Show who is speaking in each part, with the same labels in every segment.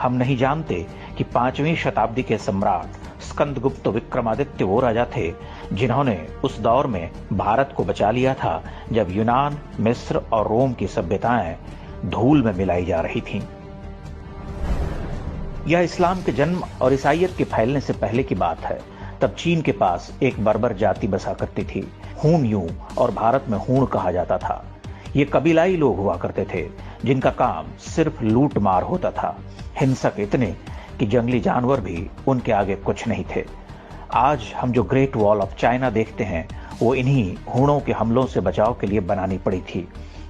Speaker 1: हम नहीं जानते कि 5वीं शताब्दी के सम्राट स्कंदगुप्त विक्रमादित्य वो राजा थे जिन्होंने उस दौर में भारत को बचा लिया था जब यूनान, मिस्र और रोम की सभ्यताएं धूल में मिलाई जा रही थीं। यह इस्लाम के जन्म और ईसाईयत के फैलने से पहले की बात है। तब चीन के पास एक बर्बर जाति बसा करती थी, हून यूं, और भारत में हूण कहा जाता था। ये कबीलाई लोग हुआ करते थे जिनका काम सिर्फ लूट मार होता था, हिंसक इतने कि जंगली जानवर भी उनके आगे कुछ नहीं थे। आज हम जो ग्रेट वॉल ऑफ चाइना देखते हैं वो इन्हीं हूणों के हमलों से बचाव के लिए बनानी पड़ी थी।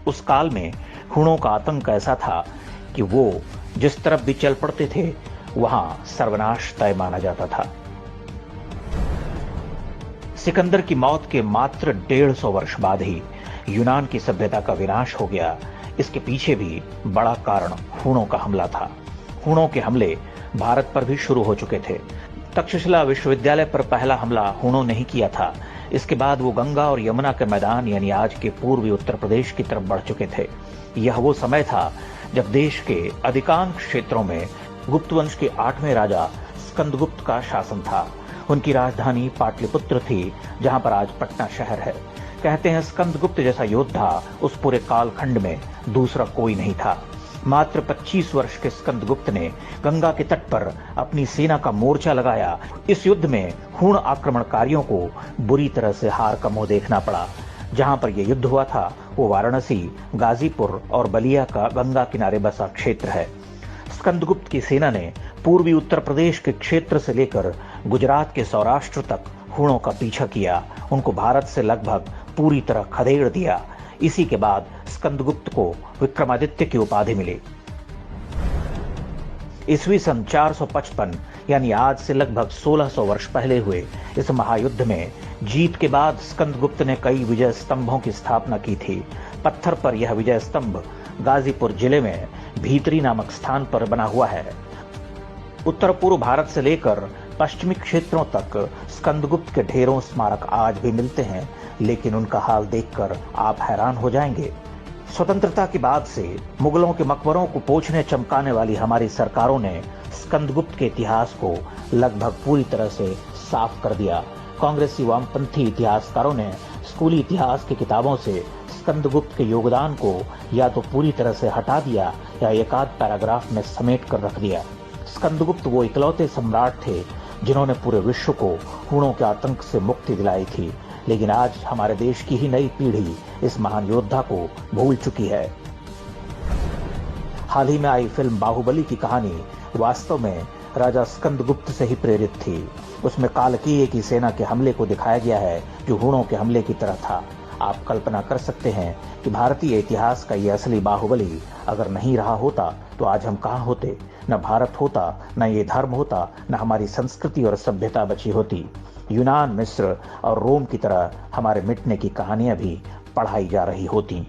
Speaker 1: उस काल में हूणों का आतंक ऐसा था कि वो जिस तरफ भी चल पड़ते थे वहां सर्वनाश तय माना जाता था। सिकंदर की मौत के मात्र 150 वर्ष बाद ही यूनान की सभ्यता का विनाश हो गया। इसके पीछे भी बड़ा कारण हूणों का हमला था। हूणों के हमले भारत पर भी शुरू हो चुके थे। तक्षशिला विश्वविद्यालय पर पहला हमला हूणों ने ही किया था। इसके बाद वो गंगा और यमुना के मैदान यानी आज के पूर्वी उत्तर प्रदेश की तरफ बढ़ चुके थे। यह वो समय था जब देश के अधिकांश क्षेत्रों में गुप्त वंश के 8वें राजा स्कंदगुप्त का शासन था। उनकी राजधानी पाटलिपुत्र थी, जहां पर आज पटना शहर है। कहते हैं स्कंदगुप्त जैसा योद्धा उस पूरे कालखंड में दूसरा कोई नहीं था। मात्र 25 वर्ष के स्कंदगुप्त ने गंगा के तट पर अपनी सेना का मोर्चा लगाया। इस युद्ध में हूण आक्रमणकारियों को बुरी तरह से हार का मुंह देखना पड़ा। जहां पर यह युद्ध हुआ था वो वाराणसी, गाजीपुर और बलिया का गंगा किनारे बसा क्षेत्र है। स्कंदगुप्त की सेना ने पूर्वी उत्तर प्रदेश के क्षेत्र से लेकर गुजरात के सौराष्ट्र तक हूणों का पीछा किया, उनको भारत से लगभग पूरी तरह खदेड़ दिया। इसी के बाद स्कंदगुप्त को विक्रमादित्य की उपाधि मिली। ईस्वी सन 455 यानी आज से लगभग 1600 वर्ष पहले हुए इस महायुद्ध में जीत के बाद स्कंदगुप्त ने कई विजय स्तंभों की स्थापना की थी। पत्थर पर यह विजय स्तंभ गाजीपुर जिले में भीतरी नामक स्थान पर बना हुआ है। उत्तर पूर्व भारत से लेकर पश्चिमी क्षेत्रों तक स्कंदगुप्त के ढेरों स्मारक आज भी मिलते हैं, लेकिन उनका हाल देखकर आप हैरान हो जाएंगे। स्वतंत्रता के बाद से मुगलों के मकबरों को पोंछने चमकाने वाली हमारी सरकारों ने स्कंदगुप्त के इतिहास को लगभग पूरी तरह से साफ कर दिया। कांग्रेसी वामपंथी इतिहासकारों ने स्कूली इतिहास की किताबों से स्कंदगुप्त के योगदान को या तो पूरी तरह से हटा दिया या एक आध पैराग्राफ में समेट कर रख दिया। स्कंदगुप्त वो इकलौते सम्राट थे जिन्होंने पूरे विश्व को हूणों के आतंक से मुक्ति दिलाई थी, लेकिन आज हमारे देश की ही नई पीढ़ी इस महान योद्धा को भूल चुकी है। हाल ही में आई फिल्म बाहुबली की कहानी वास्तव में राजा स्कंदगुप्त से ही प्रेरित थी। उसमें कालकीय की सेना के हमले को दिखाया गया है जो हूणों के हमले की तरह था। आप कल्पना कर सकते हैं कि भारतीय इतिहास का यह असली बाहुबली अगर नहीं रहा होता तो आज हम कहां होते। न भारत होता, न ये धर्म होता, न हमारी संस्कृति और सभ्यता बची होती। यूनान, मिस्र और रोम की तरह हमारे मिटने की कहानियां भी पढ़ाई जा रही होती।